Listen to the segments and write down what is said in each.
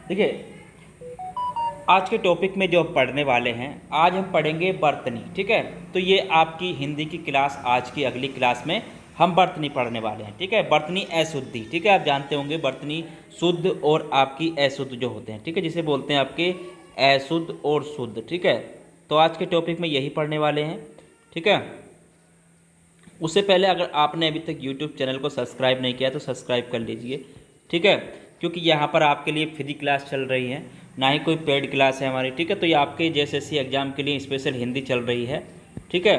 देखिए, आज के टॉपिक में जो हम पढ़ने वाले हैं, आज हम पढ़ेंगे बर्तनी। ठीक है, तो ये आपकी हिंदी की क्लास, आज की अगली क्लास में हम बर्तनी पढ़ने वाले हैं। ठीक है, बर्तनी अशुद्धि। ठीक है, आप जानते होंगे बर्तनी शुद्ध और आपकी अशुद्ध जो होते हैं। ठीक है, जिसे बोलते हैं आपके अशुद्ध और शुद्ध। ठीक है, तो आज के टॉपिक में यही पढ़ने वाले हैं। ठीक है, उससे पहले अगर आपने अभी तक यूट्यूब चैनल को सब्सक्राइब नहीं किया तो सब्सक्राइब कर लीजिए। ठीक है, क्योंकि यहाँ पर आपके लिए फ्री क्लास चल रही है, ना ही कोई पेड क्लास है हमारी। ठीक है, तो ये आपके JSSC एग्ज़ाम के लिए स्पेशल हिंदी चल रही है। ठीक है,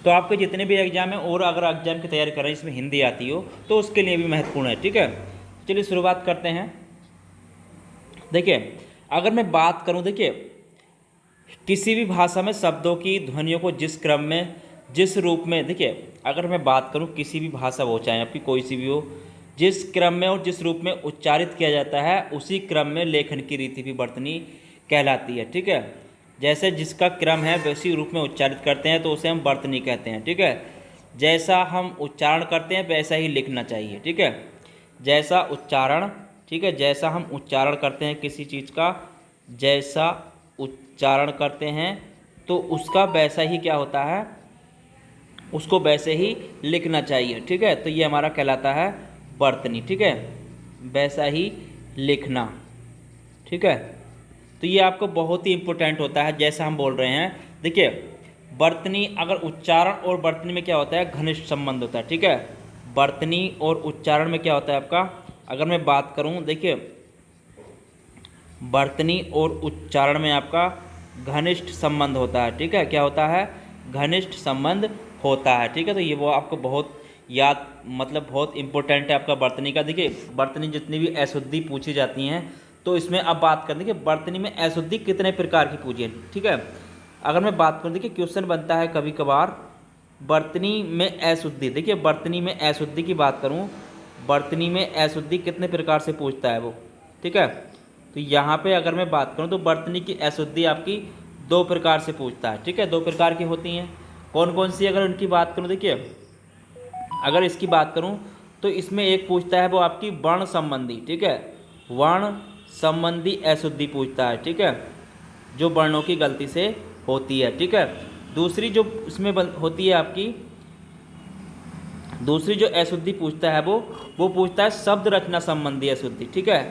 तो आपके जितने भी एग्ज़ाम हैं और अगर एग्ज़ाम की तैयारी कर रहे हैं इसमें हिंदी आती हो तो उसके लिए भी महत्वपूर्ण है। ठीक है, चलिए शुरुआत करते हैं। देखिए, अगर मैं बात करूँ, देखिए किसी भी भाषा में शब्दों की ध्वनियों को जिस क्रम में, जिस रूप में, देखिए अगर मैं बात करूं किसी भी भाषा हो, चाहे आपकी कोई सी भी हो, जिस क्रम में और जिस रूप में उच्चारित किया जाता है उसी क्रम में लेखन की रीति भी बर्तनी कहलाती है। ठीक है, जैसे जिसका क्रम है वैसी रूप में उच्चारित करते हैं तो उसे हम बर्तनी कहते हैं। ठीक है, जैसा हम उच्चारण करते हैं वैसा ही लिखना चाहिए। ठीक है, जैसा उच्चारण, ठीक है, जैसा हम उच्चारण करते हैं किसी चीज़ का, जैसा उच्चारण करते हैं तो उसका वैसा ही क्या होता है, उसको वैसे ही लिखना चाहिए। ठीक है, तो ये हमारा कहलाता है बर्तनी। ठीक है, वैसा ही लिखना। ठीक है, तो ये आपको बहुत ही इम्पोर्टेंट होता है। जैसा हम बोल रहे हैं, देखिए बर्तनी, अगर उच्चारण और बर्तनी में क्या होता है, घनिष्ठ संबंध होता है। ठीक है, बर्तनी और उच्चारण में क्या होता है आपका, अगर मैं बात करूं, देखिए बर्तनी और उच्चारण में आपका घनिष्ठ संबंध होता है। ठीक है, क्या होता है, घनिष्ठ संबंध होता है। ठीक है, तो ये वो आपको बहुत याद, मतलब बहुत इंपॉर्टेंट है आपका बर्तनी का। देखिए बर्तनी जितनी भी अशुद्धि पूछी जाती हैं तो इसमें अब बात करें, देखिए बर्तनी में अशुद्धि कितने प्रकार की पूछी है। ठीक है, अगर मैं बात करूँ, देखिए क्वेश्चन बनता है कभी कभार बर्तनी में अशुद्धि। देखिए बर्तनी में अशुद्धि की बात करूँ, बर्तनी में अशुद्धि कितने प्रकार से पूछता है वो। ठीक है, तो यहाँ पे अगर मैं बात करूँ तो बर्तनी की अशुद्धि आपकी दो प्रकार से पूछता है। ठीक है, दो प्रकार की होती हैं। कौन कौन सी, अगर उनकी बात करूँ, देखिए अगर इसकी बात करूँ तो इसमें एक पूछता है वो आपकी वर्ण संबंधी। ठीक है, वर्ण संबंधी अशुद्धि पूछता है। ठीक है, जो वर्णों की गलती से होती है। ठीक है, दूसरी जो इसमें होती है आपकी, दूसरी जो अशुद्धि पूछता है वो पूछता है शब्द रचना संबंधी अशुद्धि। ठीक है,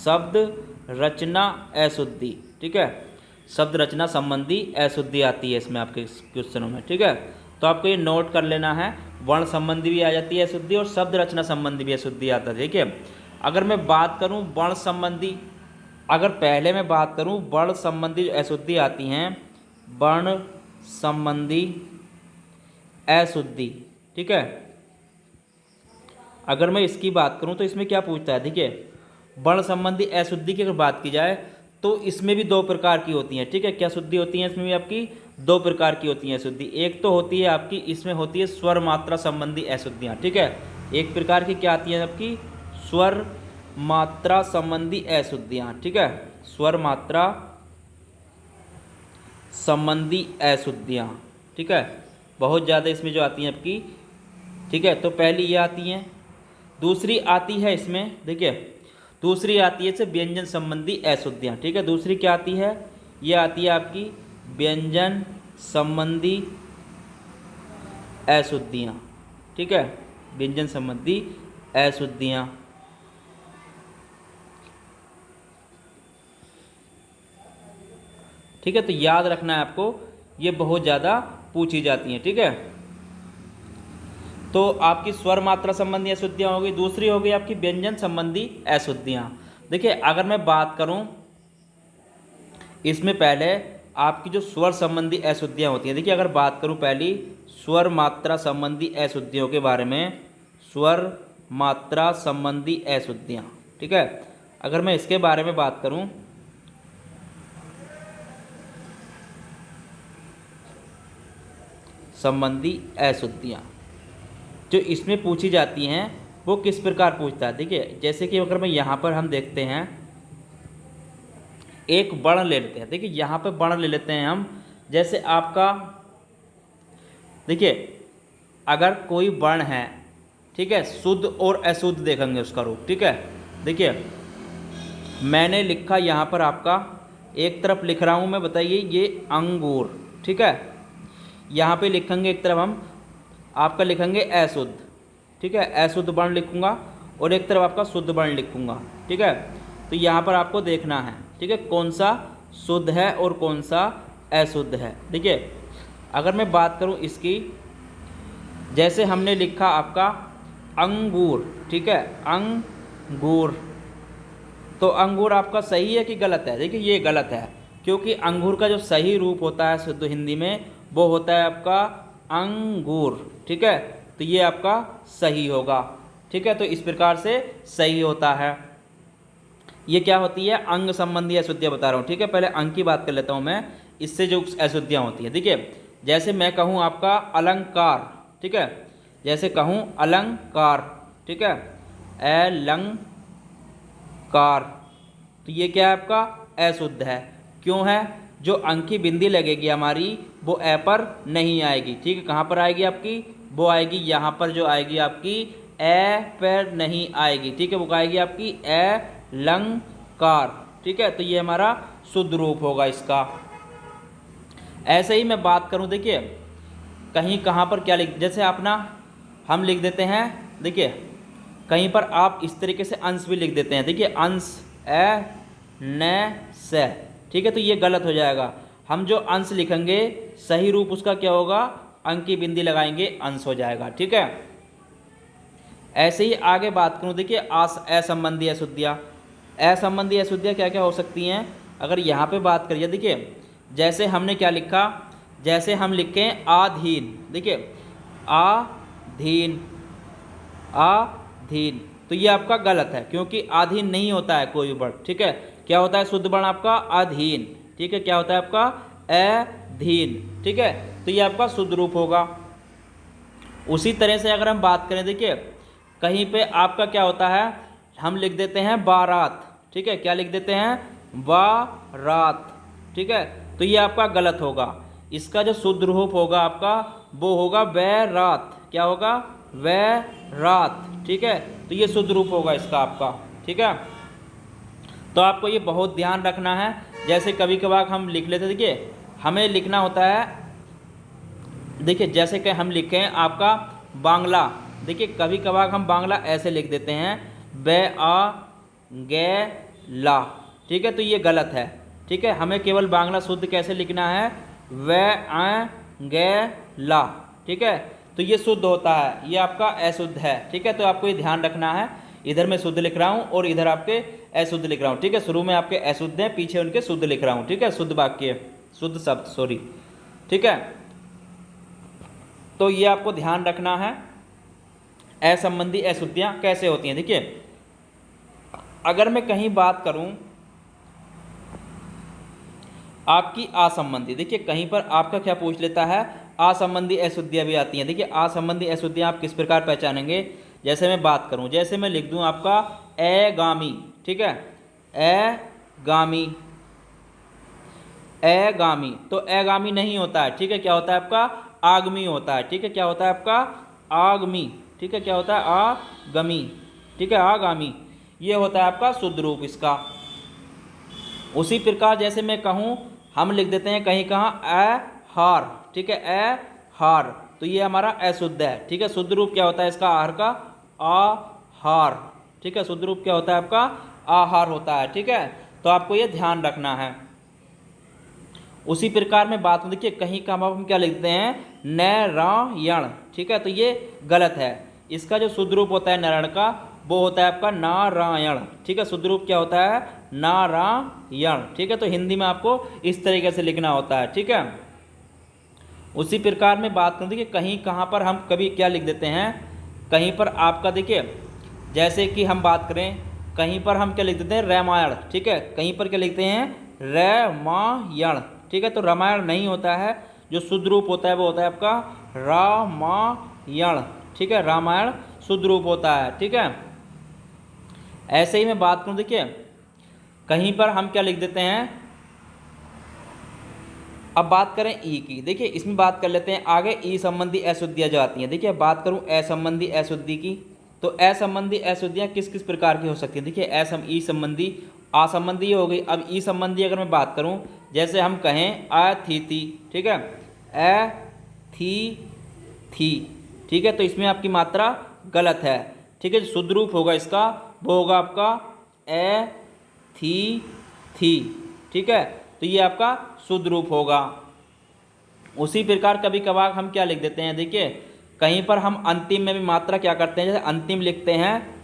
शब्द रचना अशुद्धि। ठीक है, शब्द रचना संबंधी अशुद्धि आती है इसमें आपके क्वेश्चनों में। ठीक है, तो आपको ये नोट कर लेना है, वर्ण संबंधी भी आ जाती है अशुद्धि और शब्द रचना संबंधी भी अशुद्धि आता है। ठीक है, अगर मैं बात करूं वर्ण संबंधी, अगर पहले मैं बात करूं वर्ण संबंधी जो अशुद्धि आती हैं, वर्ण संबंधी अशुद्धि। ठीक है, अगर मैं इसकी बात करूं तो इसमें क्या पूछता है, देखिए वर्ण संबंधी अशुद्धि की अगर बात की जाए तो इसमें भी दो प्रकार की होती हैं। ठीक है, क्या शुद्धि होती है इसमें भी आपकी दो प्रकार की होती हैं अशुद्धि। एक तो होती है आपकी, इसमें होती है स्वर मात्रा संबंधी अशुद्धियाँ। ठीक है, एक प्रकार की क्या आती है आपकी, स्वर मात्रा संबंधी अशुद्धियाँ। ठीक है, स्वर मात्रा संबंधी अशुद्धियाँ। ठीक है, बहुत ज़्यादा इसमें जो आती हैं आपकी। ठीक है, तो पहली ये आती हैं, दूसरी आती है इसमें, देखिए दूसरी आती है इसे व्यंजन संबंधी अशुद्धियाँ। ठीक है, दूसरी क्या आती है, ये आती है आपकी व्यंजन संबंधी अशुद्धियाँ। ठीक है, व्यंजन संबंधी अशुद्धियाँ। ठीक है, तो याद रखना है आपको, ये बहुत ज़्यादा पूछी जाती हैं। ठीक है, तो आपकी स्वर मात्रा संबंधी अशुद्धियाँ होगी, दूसरी होगी आपकी व्यंजन संबंधी अशुद्धियाँ। देखिए अगर मैं बात करूँ इसमें पहले आपकी जो स्वर संबंधी अशुद्धियाँ होती हैं, देखिए अगर बात करूँ पहली स्वर मात्रा संबंधी अशुद्धियों के बारे में, स्वर मात्रा संबंधी अशुद्धियाँ। ठीक है, अगर मैं इसके बारे में बात करूँ, संबंधी अशुद्धियाँ जो इसमें पूछी जाती हैं वो किस प्रकार पूछता है। देखिए जैसे कि अगर मैं यहाँ पर हम देखते हैं, एक वर्ण ले लेते हैं। देखिए यहाँ पे वर्ण ले लेते हैं हम, जैसे आपका, देखिए अगर कोई वर्ण है, ठीक है, शुद्ध और अशुद्ध देखेंगे उसका रूप। ठीक है, देखिए मैंने लिखा यहाँ पर आपका एक तरफ लिख रहा हूँ मैं, बताइए ये अंगूर, ठीक है। यहाँ पे लिखेंगे एक तरफ हम आपका लिखेंगे अशुद्ध, ठीक है, अशुद्ध वर्ण लिखूँगा और एक तरफ आपका शुद्ध वर्ण लिखूँगा, ठीक है। तो यहाँ पर आपको देखना है, ठीक है, कौन सा शुद्ध है और कौन सा अशुद्ध है। देखिए अगर मैं बात करूँ इसकी, जैसे हमने लिखा आपका अंगूर, ठीक है, अंगूर, तो अंगूर आपका सही है कि गलत है? देखिए ये गलत है, क्योंकि अंगूर का जो सही रूप होता है शुद्ध हिंदी में वो होता है आपका अंगूर, ठीक है। तो ये आपका सही होगा, ठीक है। तो इस प्रकार से सही होता है। ये क्या होती है? अंग संबंधी अशुद्धियाँ बता रहा हूँ, ठीक है। पहले अंग की बात कर लेता हूँ मैं, इससे जो अशुद्धियाँ होती हैं। देखिए जैसे मैं कहूँ आपका अलंकार, ठीक है, जैसे कहूँ अलंकार, ठीक है, अलंकार, तो ये क्या है आपका अशुद्ध है। क्यों है? जो अंक की बिंदी लगेगी हमारी वो ए पर नहीं आएगी, ठीक है। कहाँ पर आएगी आपकी? वो आएगी यहाँ पर, जो आएगी आपकी ए पर नहीं आएगी, ठीक है। वो आएगी आपकी ए लंकार, ठीक है। तो ये हमारा शुद्ध रूप होगा इसका। ऐसे ही मैं बात करूँ, देखिए कहीं कहाँ पर क्या लिख, जैसे आप ना हम लिख देते हैं, देखिए कहीं पर आप इस तरीके से अंश भी लिख देते हैं, देखिए अंश ए न से, ठीक है। तो ये गलत हो जाएगा। हम जो अंश लिखेंगे सही रूप उसका क्या होगा? अंक की बिंदी लगाएंगे, अंश हो जाएगा, ठीक है। ऐसे ही आगे बात करूँ, देखिए असंबंधी अशुद्धियाँ, असंबंधी अशुद्धियाँ क्या क्या हो सकती हैं? अगर यहाँ पे बात करिए, देखिए जैसे हमने क्या लिखा, जैसे हम लिखें आधीन, देखिए आधीन, आधीन, तो ये आपका गलत है, क्योंकि अधीन नहीं होता है कोई वर्ण, ठीक है। क्या होता है शुद्ध वर्ण आपका? अधीन, ठीक है। क्या होता है आपका? अधीन, ठीक है। तो ये आपका शुद्ध रूप होगा। उसी तरह से अगर हम बात करें, देखिए कहीं पे आपका क्या होता है, हम लिख देते हैं बारात, ठीक है। क्या लिख देते हैं? बारात, ठीक है। तो ये आपका गलत होगा। इसका जो शुद्ध रूप होगा आपका वो होगा बैरात। क्या होगा? बैरात, ठीक है। तो ये शुद्ध रूप होगा इसका आपका, ठीक है। तो आपको ये बहुत ध्यान रखना है। जैसे कभी कभार हम लिख लेते, देखिए हमें लिखना होता है, देखिए जैसे कि हम लिखें आपका बांग्ला, देखिए कभी कभार हम बांग्ला ऐसे लिख देते हैं बे आ गे ला, ठीक है। तो ये गलत है, ठीक है। हमें केवल बांग्ला शुद्ध कैसे लिखना है? वे आ गे ला, ठीक है। तो ये शुद्ध होता है, ये आपका अशुद्ध है, ठीक है। तो आपको ये ध्यान रखना है, इधर मैं शुद्ध लिख रहा हूँ और इधर आपके अशुद्ध लिख रहा हूँ, ठीक है। शुरू में आपके अशुद्ध हैं, पीछे उनके शुद्ध लिख रहा हूँ, ठीक है। शुद्ध वाक्य, शुद्ध शब्द, सॉरी, ठीक है। तो ये आपको ध्यान रखना है, असंबंधी अशुद्धियाँ कैसे होती हैं। देखिए अगर मैं कहीं बात करूं आपकी असंबंधी, देखिए कहीं पर आपका क्या पूछ लेता है, असंबंधी अशुद्धियाँ भी आती हैं। देखिए असंबंधी अशुद्धियाँ आप किस प्रकार पहचानेंगे? जैसे मैं बात करूं, जैसे मैं लिख दूं आपका एगामी, ठीक है, एगामी, एगामी, तो एगामी नहीं होता है, ठीक है। क्या होता है आपका? आगमी होता है, ठीक है। क्या होता है आपका? आगमी, ठीक है। क्या होता है? आगमी, ठीक है, आगामी, ये होता है आपका शुद्ध रूप इसका। उसी प्रकार जैसे मैं कहूँ, हम लिख देते हैं कहीं कहाँ ए हार, ठीक है, ए हार, तो ये हमारा अशुद्ध है, ठीक है। शुद्ध रूप क्या होता है इसका? आहार का आहार, ठीक है। शुद्ध रूप क्या होता है आपका? आहार होता है, ठीक है। तो आपको ये ध्यान रखना है। उसी प्रकार में बात, देखिए कहीं का हम क्या लिखते हैं? नारायण, ठीक है। तो ये गलत है। इसका जो शुद्ध रूप होता है नारायण का वो होता है आपका नारायण, ठीक है। शुद्ध रूप क्या होता है? नारायण, ठीक है। तो हिंदी में आपको इस तरीके से लिखना होता है, ठीक है। उसी प्रकार में बात करें, देखिए कहीं कहाँ पर हम कभी क्या लिख देते हैं, कहीं पर आपका देखिए जैसे कि हम बात करें, कहीं पर हम क्या लिख देते हैं? रामायण, ठीक है। कहीं पर क्या लिखते हैं? रामायण, ठीक है। तो रामायण नहीं होता है, जो शुद्ध रूप होता है वो होता है आपका रामायण, ठीक है। रामायण शुद्ध रूप होता है, ठीक है। ऐसे ही मैं बात करूं, देखिए कहीं पर हम क्या लिख देते हैं, अब बात करें ई की, देखिए इसमें बात कर लेते हैं आगे ई संबंधी अशुद्धियाँ जो आती हैं। देखिए बात करूं असंबंधी अशुद्धि की, तो असंबंधी अशुद्धियाँ किस किस प्रकार की हो सकती हैं? देखिए ई संबंधी आ संबंधी हो गई। अब ई संबंधी अगर मैं बात करूं, जैसे हम कहें अतिथि, ठीक है, अ थी, ठीक है, तो इसमें आपकी मात्रा गलत है, ठीक है। जो शुद्ध रूप होगा इसका वो होगा आपका ए थी, ठीक है, तो ये आपका शुद्ध रूप होगा। उसी प्रकार कभी कभार हम क्या लिख देते हैं, देखिए कहीं पर हम अंतिम में भी मात्रा क्या करते हैं, जैसे अंतिम लिखते हैं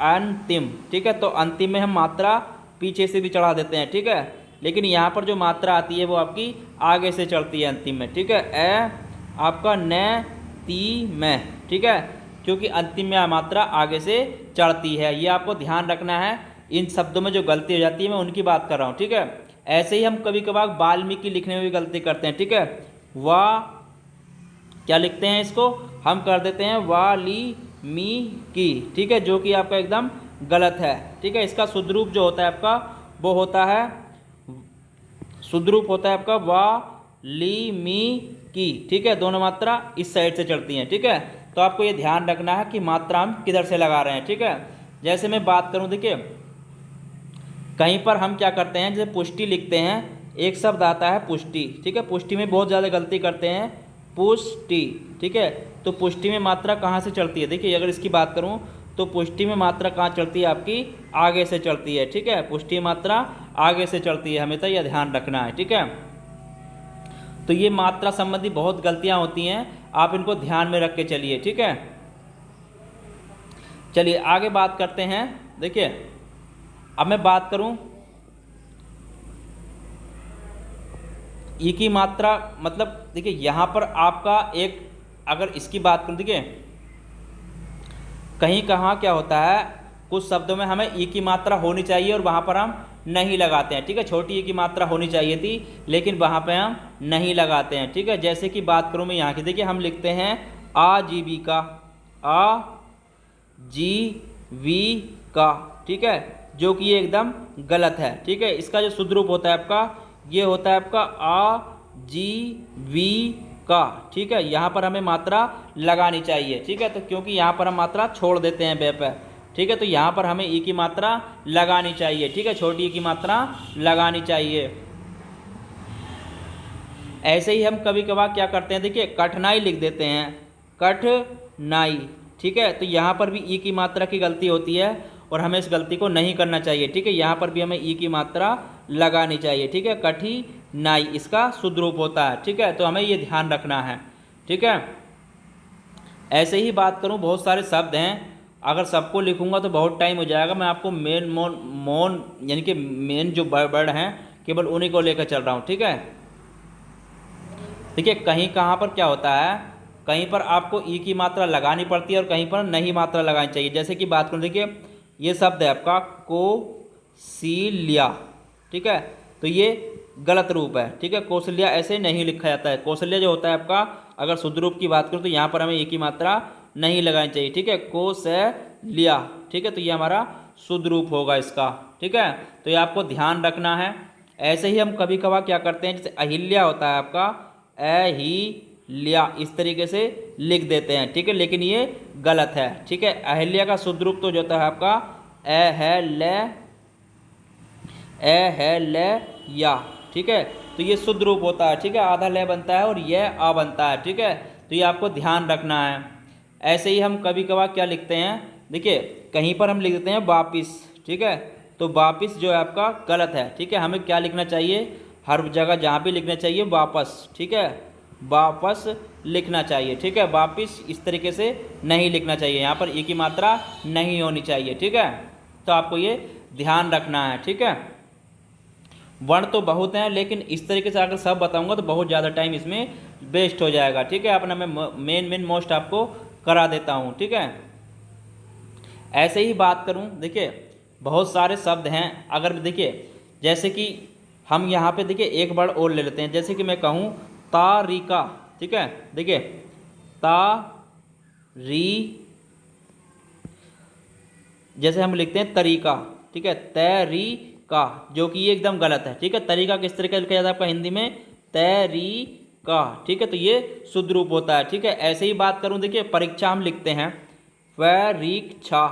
अंतिम, ठीक है, तो अंतिम में हम मात्रा पीछे से भी चढ़ा देते हैं, ठीक है, लेकिन यहाँ पर जो मात्रा आती है वो आपकी आगे से चढ़ती है अंतिम में, ठीक है, ए आपका न ती में, ठीक है, क्योंकि अंतिम में मात्रा आगे से चढ़ती है। ये आपको ध्यान रखना है। इन शब्दों में जो गलती हो जाती है मैं उनकी बात कर रहा हूँ, ठीक है। ऐसे ही हम कभी कभार वाल्मीकि लिखने में भी गलती करते हैं, ठीक है, वाह क्या लिखते हैं, इसको हम कर देते हैं वाल्मीकि, ठीक है, जो कि आपका एकदम गलत है, ठीक है। इसका शुद्ध रूप जो होता है आपका वो होता है, शुद्ध रूप होता है आपका वाल्मीकि, ठीक है, दोनों मात्रा इस साइड से चलती हैं, ठीक है। तो आपको ये ध्यान रखना है कि मात्रा हम किधर से लगा रहे हैं, ठीक है। जैसे मैं बात करूं, देखिए कहीं पर हम क्या करते हैं, जैसे पुष्टि लिखते हैं, एक शब्द आता है पुष्टि, ठीक है, पुष्टि में बहुत ज़्यादा गलती करते हैं, पुष्टि, ठीक है, तो पुष्टि में मात्रा कहाँ से चलती है, देखिए अगर इसकी बात करूँ तो पुष्टि में मात्रा कहाँ चलती है, आपकी आगे से चलती है, ठीक है, पुष्टि में मात्रा आगे से चलती है, हमेशा यह ध्यान रखना है, ठीक है। तो ये मात्रा संबंधी बहुत गलतियाँ होती हैं, आप इनको ध्यान में रख के चलिए, ठीक है। चलिए आगे बात करते हैं। देखिए अब मैं बात करूं ई की मात्रा, मतलब देखिए यहाँ पर आपका एक, अगर इसकी बात करूं, देखिए कहीं कहाँ क्या होता है, कुछ शब्दों में हमें ई की मात्रा होनी चाहिए और वहाँ पर हम नहीं लगाते हैं, ठीक है, छोटी ई की मात्रा होनी चाहिए थी लेकिन वहाँ पे हम नहीं लगाते हैं, ठीक है। जैसे कि बात करूँ मैं यहाँ की, देखिए हम लिखते हैं आजीविका, आजीविका, ठीक है, जो कि ये एकदम गलत है, ठीक है। इसका जो शुद्ध रूप होता है आपका ये होता है आपका आजीविका, ठीक है, यहाँ पर हमें मात्रा लगानी चाहिए, ठीक है, तो क्योंकि यहाँ पर हम मात्रा छोड़ देते हैं बे पे, ठीक है, तो यहाँ पर हमें ई की मात्रा लगानी चाहिए, ठीक है, छोटी ई की मात्रा लगानी चाहिए। ऐसे ही हम कभी कभार क्या करते हैं, देखिए कठिनाई लिख देते हैं, कठिनाई, ठीक है, तो यहाँ पर भी ई की मात्रा की गलती होती है और हमें इस गलती को नहीं करना चाहिए, ठीक है, यहाँ पर भी हमें ई की मात्रा लगानी चाहिए, ठीक है, कठिनाई इसका शुद्ध रूप होता है, ठीक है, तो हमें ये ध्यान रखना है, ठीक है। ऐसे ही बात करूँ बहुत सारे शब्द हैं, अगर सबको लिखूंगा तो बहुत टाइम हो जाएगा, मैं आपको मोन यानी कि मेन जो वर्ड हैं केवल उन्हीं को लेकर चल रहा हूँ, ठीक है। देखिए कहीं कहाँ पर क्या होता है, कहीं पर आपको ई की मात्रा लगानी पड़ती है और कहीं पर नहीं मात्रा लगानी चाहिए। जैसे कि बात करूँ, देखिए ये शब्द है आपका कौशल्या, ठीक है, तो ये गलत रूप है, ठीक है, कौशल्या ऐसे नहीं लिखा जाता है। कौशल्या जो होता है आपका, अगर शुद्ध रूप की बात करूँ तो यहाँ पर हमें ई की मात्रा नहीं लगानी चाहिए, ठीक है, कौशल्या, ठीक है, तो ये हमारा शुद्ध रूप होगा इसका, ठीक है, तो ये आपको ध्यान रखना है। ऐसे ही हम कभी कभार क्या करते हैं, जैसे अहिल्या होता है आपका अहिल्या, इस तरीके से लिख देते हैं, ठीक है, लेकिन ये गलत है, ठीक है। अहिल्या का शुद्ध रूप तो जो होता है आपका अहल्या, ठीक है, तो ये शुद्ध रूप होता है, ठीक है, आधा लय बनता है और यह आ बनता है, ठीक है, तो ये आपको ध्यान रखना है। ऐसे ही हम कभी कभार क्या लिखते हैं, देखिए कहीं पर हम लिख देते हैं वापिस, ठीक है, तो वापिस जो है आपका गलत है, ठीक है, हमें क्या लिखना चाहिए, हर जगह जहाँ भी लिखना चाहिए वापस, ठीक है, वापस लिखना चाहिए, ठीक है, वापिस इस तरीके से नहीं लिखना चाहिए, यहाँ पर ई की मात्रा नहीं होनी चाहिए, ठीक है, तो आपको ये ध्यान रखना है, ठीक है। वर्ण तो बहुत हैं लेकिन इस तरीके से अगर सब बताऊंगा तो बहुत ज़्यादा टाइम इसमें वेस्ट हो जाएगा, ठीक है, अपना मैं मेन मोस्ट आपको करा देता हूँ, ठीक है। ऐसे ही बात करूँ, देखिए बहुत सारे शब्द हैं, अगर देखिए जैसे कि हम यहाँ पे देखिए एक वर्ड और ले लेते हैं, जैसे कि मैं कहूँ तारिका, ठीक है, देखिए जैसे हम लिखते हैं तरीका, ठीक है, तरीका, जो कि ये एकदम गलत है, ठीक है, तरीका किस तरीके लिखा जाता है आपका हिंदी में, तरीका, ठीक है, तो ये शुद्ध रूप होता है, ठीक है। ऐसे ही बात करूं, देखिए परीक्षा हम लिखते हैं परीक्षा,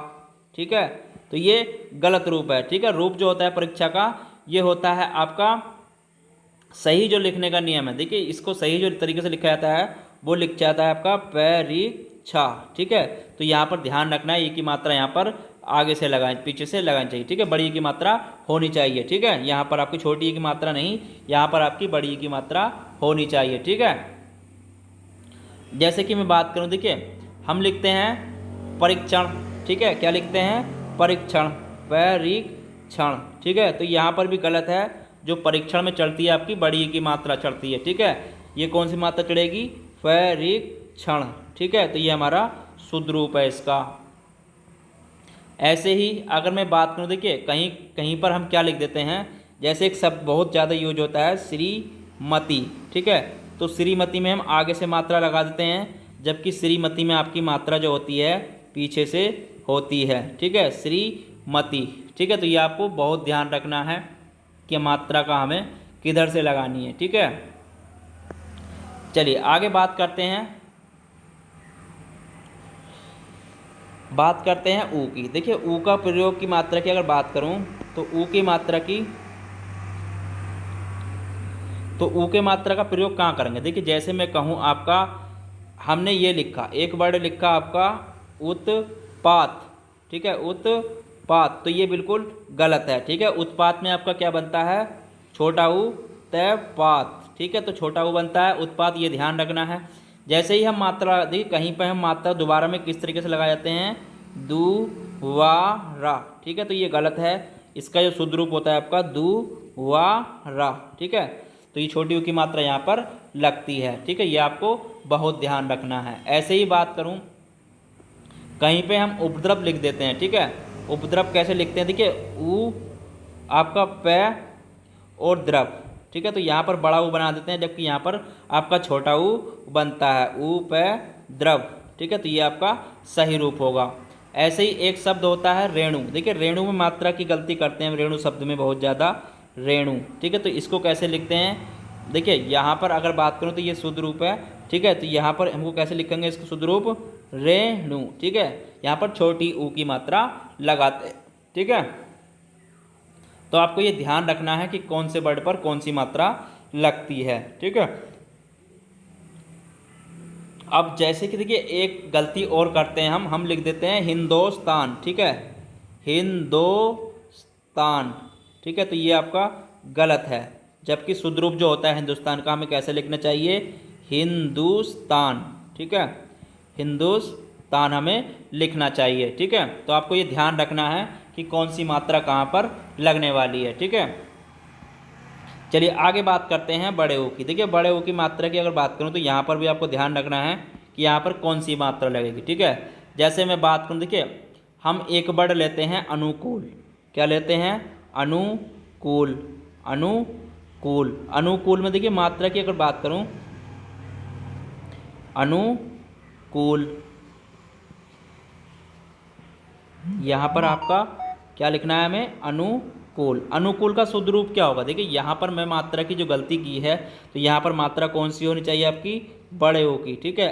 ठीक है, तो ये गलत रूप है। ठीक है, रूप जो होता है परीक्षा का ये होता है आपका सही जो लिखने का नियम है। देखिए इसको सही जो तरीके से लिखा जाता है वो लिख जाता है आपका परीक्षा। ठीक है, तो यहाँ पर ध्यान रखना है, ई की मात्रा यहाँ पर आगे से लगाएं, पीछे से लगानी चाहिए। ठीक है, बड़ी ई की मात्रा होनी चाहिए। ठीक है, यहाँ पर आपकी छोटी ई की मात्रा नहीं, यहाँ पर आपकी बड़ी ई की मात्रा होनी चाहिए। ठीक है, जैसे कि मैं बात करूँ, देखिए हम लिखते हैं परीक्षण। ठीक है, क्या लिखते हैं? परीक्षण, परीक्षण। ठीक है, तो यहाँ पर भी गलत है, जो परीक्षण में चढ़ती है आपकी बड़ी ई की मात्रा चढ़ती है। ठीक है, ये कौन सी मात्रा चढ़ेगी? परीक्षण। ठीक है, तो ये हमारा शुद्ध रूप है इसका। ऐसे ही अगर मैं बात करूँ, देखिए कहीं कहीं पर हम क्या लिख देते हैं, जैसे एक शब्द बहुत ज़्यादा यूज होता है श्रीमती। ठीक है, तो श्रीमती में हम आगे से मात्रा लगा देते हैं, जबकि श्रीमती में आपकी मात्रा जो होती है पीछे से होती है। ठीक है, श्रीमती। ठीक है, तो ये आपको बहुत ध्यान रखना है कि मात्रा का हमें किधर से लगानी है। ठीक है, चलिए आगे बात करते हैं ऊ की। देखिए ऊ का प्रयोग की मात्रा की अगर बात करूं तो ऊ की मात्रा की तो ऊ के मात्रा का प्रयोग कहाँ करेंगे? देखिए जैसे मैं कहूँ आपका, हमने ये लिखा, एक वर्ड लिखा आपका उत्पात। ठीक है, उत्पात, तो ये बिल्कुल गलत है। ठीक है, उत्पात में आपका क्या बनता है? छोटा ऊ तयपात। ठीक है, तो छोटा ऊ बनता है उत्पात, ये ध्यान रखना है। जैसे ही हम मात्रा, देखिए कहीं पर हम मात्रा दोबारा में किस तरीके से लगा जाते हैं? दुवारा। ठीक है, तो ये गलत है, इसका जो शुद्ध रूप होता है आपका दुवारा। ठीक है, तो ये छोटी ऊ की मात्रा यहाँ पर लगती है। ठीक है, ये आपको बहुत ध्यान रखना है। ऐसे ही बात करूँ, कहीं पे हम उपद्रव लिख देते हैं। ठीक है, उपद्रव कैसे लिखते हैं? देखिए ऊ आपका प और द्रव। ठीक है, तो यहाँ पर बड़ा ऊ बना देते हैं, जबकि यहाँ पर आपका छोटा ऊ बनता है, ऊ प द्रव। ठीक है, तो ये आपका सही रूप होगा। ऐसे ही एक शब्द होता है रेणु। देखिए रेणु में मात्रा की गलती करते हैं, रेणु शब्द में बहुत ज़्यादा, रेणु। ठीक है, तो इसको कैसे लिखते हैं? देखिए यहाँ पर अगर बात करूँ तो ये शुद्ध रूप है। ठीक है, तो यहाँ पर हमको कैसे लिखेंगे इसका शुद्ध रूप? रेणु। ठीक है, यहाँ पर छोटी ऊ की मात्रा लगाते। ठीक है, तो आपको ये ध्यान रखना है कि कौन से वर्ड पर कौन सी मात्रा लगती है। ठीक है, अब जैसे कि देखिए एक गलती और करते हैं हम लिख देते हैं हिंदुस्तान। ठीक है, हिंदुस्तान। ठीक है, तो ये आपका गलत है, जबकि शुद्ध रूप जो होता है हिंदुस्तान का हमें कैसे लिखना चाहिए? हिंदुस्तान। ठीक है, हिंदुस्तान हमें लिखना चाहिए। ठीक है, तो आपको ये ध्यान रखना है कि कौन सी मात्रा कहाँ पर लगने वाली है। ठीक है, चलिए आगे बात करते हैं बड़े ऊ की। देखिए बड़े ऊ की मात्रा की अगर बात करूँ तो यहाँ पर भी आपको ध्यान रखना है कि यहाँ पर कौन सी मात्रा लगेगी। ठीक है, जैसे मैं बात करूँ, देखिए हम एक वर्ड लेते हैं अनुकूल। क्या लेते हैं? अनुकूल। अनुकूल, अनुकूल में देखिए मात्रा की अगर बात करूँ, अनुकूल, यहाँ पर आपका क्या लिखना है हमें? अनुकूल। अनुकूल का शुद्ध रूप क्या होगा? देखिए यहाँ पर मैं मात्रा की जो गलती की है, तो यहाँ पर मात्रा कौन सी होनी चाहिए आपकी? बड़े ओ की। ठीक है,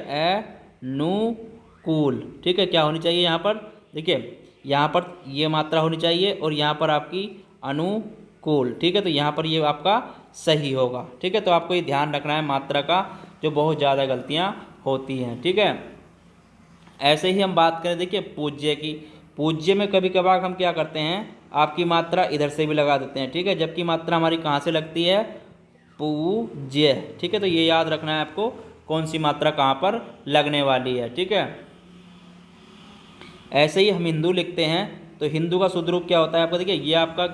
अनुकूल। ठीक है, क्या होनी चाहिए यहाँ पर? देखिए यहाँ पर ये मात्रा होनी चाहिए और यहाँ पर आपकी अनुकूल। ठीक है, तो यहाँ पर ये आपका सही होगा। ठीक है, तो आपको ये ध्यान रखना है मात्रा का, जो बहुत ज़्यादा गलतियाँ होती हैं। ठीक है, ऐसे ही हम बात करें देखिए पूज्य की। पूज्य में कभी कभार हम क्या करते हैं, आपकी मात्रा इधर से भी लगा देते हैं। ठीक है, जबकि मात्रा हमारी कहाँ से लगती है? पूज्य। ठीक है, तो ये याद रखना है आपको कौन सी मात्रा कहाँ पर लगने वाली है। ठीक है, ऐसे ही हम हिंदू लिखते हैं, तो हिंदू का शुद्ध रूप क्या होता है आपका? देखिए ये आपका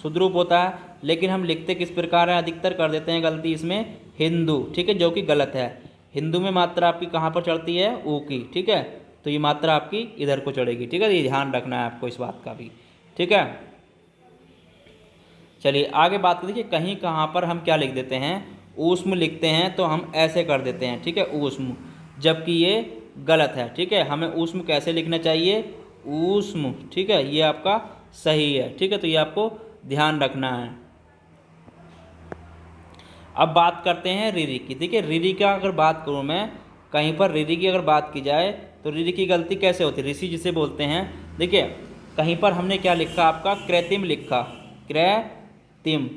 शुद्ध रूप होता है, लेकिन हम लिखते किस प्रकार है? अधिकतर कर देते हैं गलती इसमें हिंदू। ठीक है, जो कि गलत है। हिंदू में मात्रा आपकी कहाँ पर चढ़ती है? ऊ की। ठीक है, तो ये मात्रा आपकी इधर को चढ़ेगी। ठीक है, ये ध्यान रखना है आपको इस बात का भी। ठीक है, चलिए आगे बात करें। देखिए कहीं कहाँ पर हम क्या लिख देते हैं? ऊष्म लिखते हैं, तो हम ऐसे कर देते हैं। ठीक है, ऊष्म, जबकि ये गलत है। ठीक है, हमें ऊष्म कैसे लिखना चाहिए? ऊष्म। ठीक है, ये आपका सही है। ठीक है, तो ये आपको ध्यान रखना है। अब बात करते हैं रीरी की। देखिए रीरी का अगर बात करूँ मैं, कहीं पर रीरी की अगर बात की जाए तो रीरी की गलती कैसे होती है? ऋषि जिसे बोलते हैं, देखिए कहीं पर हमने क्या लिखा आपका कृत्रिम लिखा, कृत्रिम,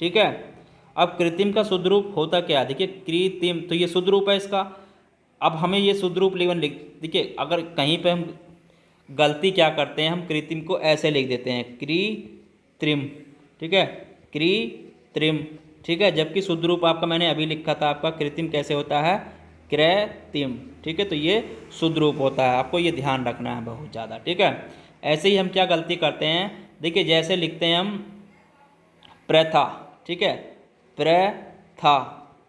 ठीक है। अब कृत्रिम का शुद्ध रूप होता क्या, देखिए कृत्रिम, तो ये शुद्ध रूप है इसका। अब हमें ये शुद्ध रूप देखिए अगर कहीं पे हम गलती क्या करते हैं, हम कृत्रिम को ऐसे लिख देते हैं कृत्रिम, ठीक है, कृत्रिम, ठीक है, जबकि शुद्ध रूप आपका मैंने अभी लिखा था आपका कृत्रिम कैसे होता है, कृत्रिम, ठीक है। तो ये शुद्ध रूप होता है, आपको ये ध्यान रखना है बहुत ज़्यादा, ठीक है। ऐसे ही हम क्या गलती करते हैं, देखिए जैसे लिखते हैं हम प्रथा, ठीक है, प्रथा,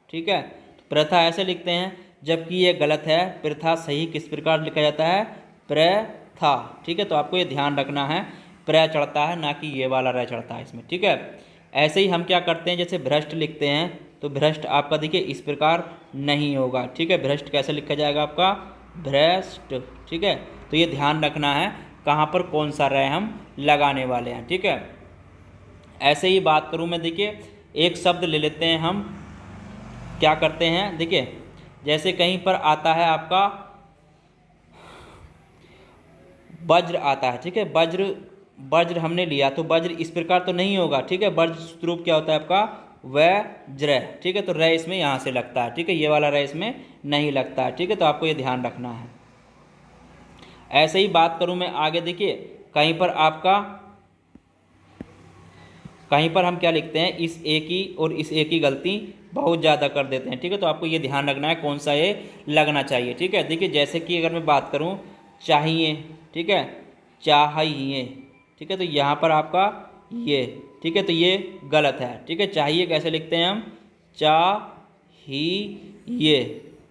ठीक है, प्रथा ऐसे लिखते हैं, जबकि ये गलत है। प्रथा सही किस प्रकार लिखा जाता है, प्रथा, ठीक है। तो आपको ये ध्यान रखना है, प्र चढ़ता है ना कि ये वाला रह चढ़ता है इसमें, ठीक है। ऐसे ही हम क्या करते हैं, जैसे भ्रष्ट लिखते हैं, तो भ्रष्ट आपका देखिए इस प्रकार नहीं होगा, ठीक है। भ्रष्ट कैसे लिखा जाएगा आपका, भ्रष्ट, ठीक है। तो ये ध्यान रखना है कहाँ पर कौन सा रह हम लगाने वाले हैं, ठीक है। ऐसे ही बात करूँ मैं, देखिए एक शब्द ले लेते हैं हम, क्या करते हैं, देखिए जैसे कहीं पर आता है आपका वज्र आता है, ठीक है, वज्र, वज्र हमने लिया तो वज्र इस प्रकार तो नहीं होगा, ठीक है। वज्र रूप क्या होता है आपका, वज्र, ठीक है। तो रे इसमें यहाँ से लगता है, ठीक है, ये वाला रे इसमें नहीं लगता है, ठीक है। तो आपको ये ध्यान रखना है। ऐसे ही बात करूँ मैं आगे, देखिए कहीं पर आपका, कहीं पर हम क्या लिखते हैं, इस ए की और इस ए की गलती बहुत ज़्यादा कर देते हैं, ठीक है। तो आपको ये ध्यान रखना है कौन सा ये लगना चाहिए, ठीक है। देखिए जैसे कि अगर मैं बात करूँ चाहिए, ठीक है, चाहिए, ठीक है, तो यहाँ पर आपका ये, ठीक है, तो ये गलत है, ठीक है। चाहिए कैसे लिखते हैं हम, चाहिए,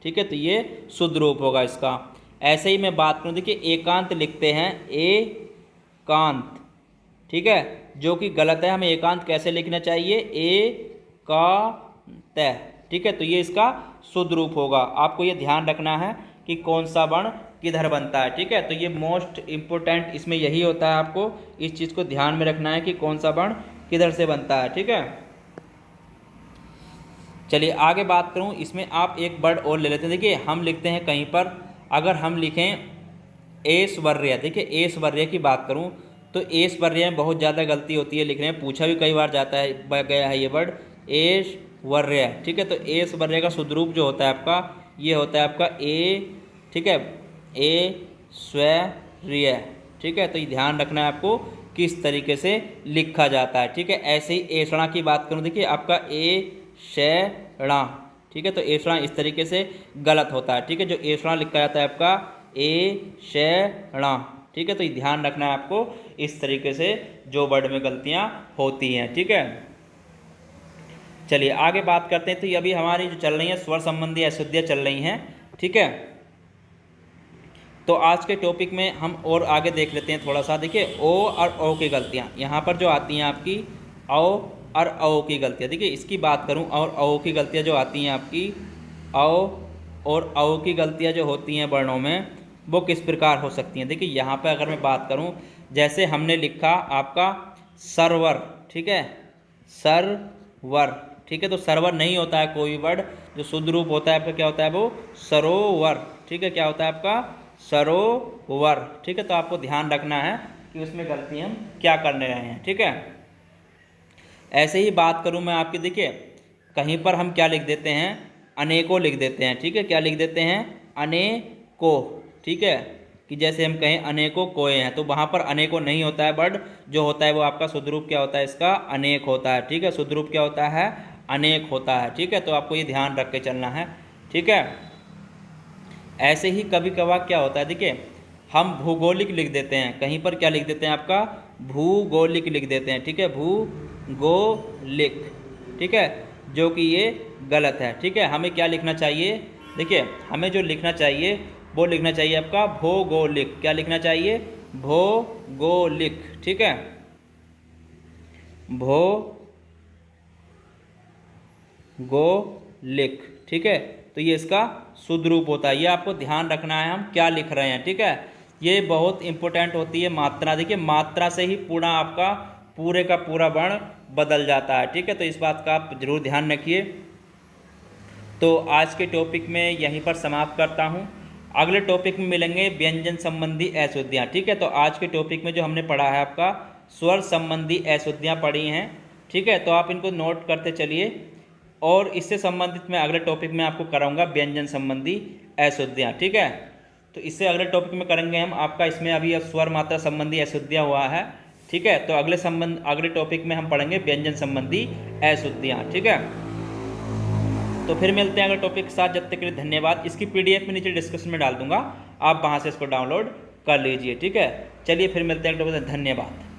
ठीक है, तो ये शुद्ध रूप होगा इसका। ऐसे ही मैं बात करूँ, देखिए एकांत लिखते हैं, एकांत, ठीक है, जो कि गलत है। हमें एकांत कैसे लिखना चाहिए, एकांत, ठीक है। तो ये इसका शुद्ध रूप होगा, आपको ये ध्यान रखना है कि कौन सा वर्ण किधर बनता है, ठीक है। तो ये मोस्ट इम्पोर्टेंट इसमें यही होता है, आपको इस चीज़ को ध्यान में रखना है कि कौन सा वर्ण किधर से बनता है, ठीक है। चलिए आगे बात करूँ, इसमें आप एक वर्ड और ले लेते हैं। देखिए हम लिखते हैं कहीं पर, अगर हम लिखें ऐश्वर्य, देखिए ऐश्वर्य की बात करूँ तो ऐश्वर्य में बहुत ज़्यादा गलती होती है लिखने में, पूछा भी कई बार जाता है गया है ये वर्ड ऐश्वर्य, ठीक है। तो ऐश्वर्य का शुद्ध रूप जो होता है आपका, ये होता है आपका ए, ठीक है, ऐश्वर्य, ठीक है। तो ये ध्यान रखना है आपको किस तरीके से लिखा जाता है, ठीक है। ऐसे ही ऐषणा की बात करूँ, देखिए आपका ऐषणा, ठीक है, तो ऐषणा इस तरीके से गलत होता है, ठीक है। जो ऐषणा लिखा जाता है आपका ऐषणा, ठीक है। तो ये ध्यान रखना है आपको इस तरीके से जो वर्ड में गलतियां होती हैं, ठीक है। चलिए आगे बात करते हैं। तो ये अभी हमारी जो चल रही है स्वर संबंधी अशुद्धियाँ चल रही हैं, ठीक है। तो आज के टॉपिक में हम और आगे देख लेते हैं थोड़ा सा। देखिए ओ और ओ की गलतियाँ यहाँ पर जो आती हैं आपकी, ओ और ओ की गलतियाँ, देखिए इसकी बात करूँ, और ओ की गलतियाँ जो आती हैं आपकी, ओ और ओ की गलतियाँ जो होती हैं वर्णों में, वो किस प्रकार हो सकती हैं। देखिए यहाँ पे अगर मैं बात करूँ, जैसे हमने लिखा आपका सर्वर, ठीक है, सर्वर, ठीक है। तो सर्वर नहीं होता है कोई वर्ड, जो शुद्ध रूप होता है आपका क्या होता है, वो सरोवर, ठीक है, क्या होता है आपका सरोवर, ठीक है। तो आपको ध्यान रखना है कि उसमें गलती हम क्या करने रहे हैं, ठीक है। ऐसे ही बात करूँ मैं आपकी, देखिए कहीं पर हम क्या लिख देते हैं, अनेकों लिख देते हैं, ठीक है, क्या लिख देते हैं, अनेकों, ठीक है, कि जैसे हम कहें अनेकों कोए हैं, तो वहाँ पर अनेकों नहीं होता है वर्ड, जो होता है वो आपका शुद्ध रूप क्या होता है, इसका अनेक होता है, ठीक है। शुद्ध रूप क्या होता है, अनेक होता है, ठीक है। तो आपको ये ध्यान रख के चलना है, ठीक है। ऐसे ही कभी कभार क्या होता है, देखिए हम भूगोलिक लिख देते हैं, कहीं पर क्या लिख देते हैं आपका भूगोलिक लिख देते हैं, ठीक है, भूगोलिक, ठीक है, जो कि ये गलत है, ठीक है। हमें क्या लिखना चाहिए, देखिए हमें जो लिखना चाहिए वो लिखना चाहिए आपका भौगोलिक, क्या लिखना चाहिए, भौगोलिक, ठीक है, भौगोलिक, ठीक है। तो ये इसका शुद्ध रूप होता है, ये आपको ध्यान रखना है हम क्या लिख रहे हैं, ठीक है। ये बहुत इंपॉर्टेंट होती है मात्रा, देखिए मात्रा से ही पूरा आपका पूरे का पूरा वर्ण बदल जाता है, ठीक है। तो इस बात का आप जरूर ध्यान रखिए। तो आज के टॉपिक में यहीं पर समाप्त करता हूँ। अगले टॉपिक में मिलेंगे व्यंजन संबंधी अशुद्धियाँ। ठीक है, तो आज के टॉपिक में जो हमने पढ़ा है आपका स्वर संबंधी अशुद्धियाँ पढ़ी हैं। ठीक है, तो आप इनको नोट करते चलिए और इससे संबंधित मैं अगले टॉपिक में आपको कराऊंगा व्यंजन संबंधी अशुद्धियाँ। ठीक है, तो इससे अगले टॉपिक में करेंगे हम आपका, इसमें अभी स्वर मात्रा संबंधी अशुद्धियाँ हुआ है। ठीक है, तो अगले टॉपिक में हम पढ़ेंगे व्यंजन संबंधी अशुद्धियाँ। ठीक है, तो फिर मिलते हैं अगले टॉपिक के साथ। जब तक के लिए धन्यवाद। इसकी पीडीएफ में नीचे डिस्क्रिप्शन में डाल दूंगा, आप वहाँ से इसको डाउनलोड कर लीजिए। ठीक है, चलिए फिर मिलते हैं अगले टॉपिक में। धन्यवाद।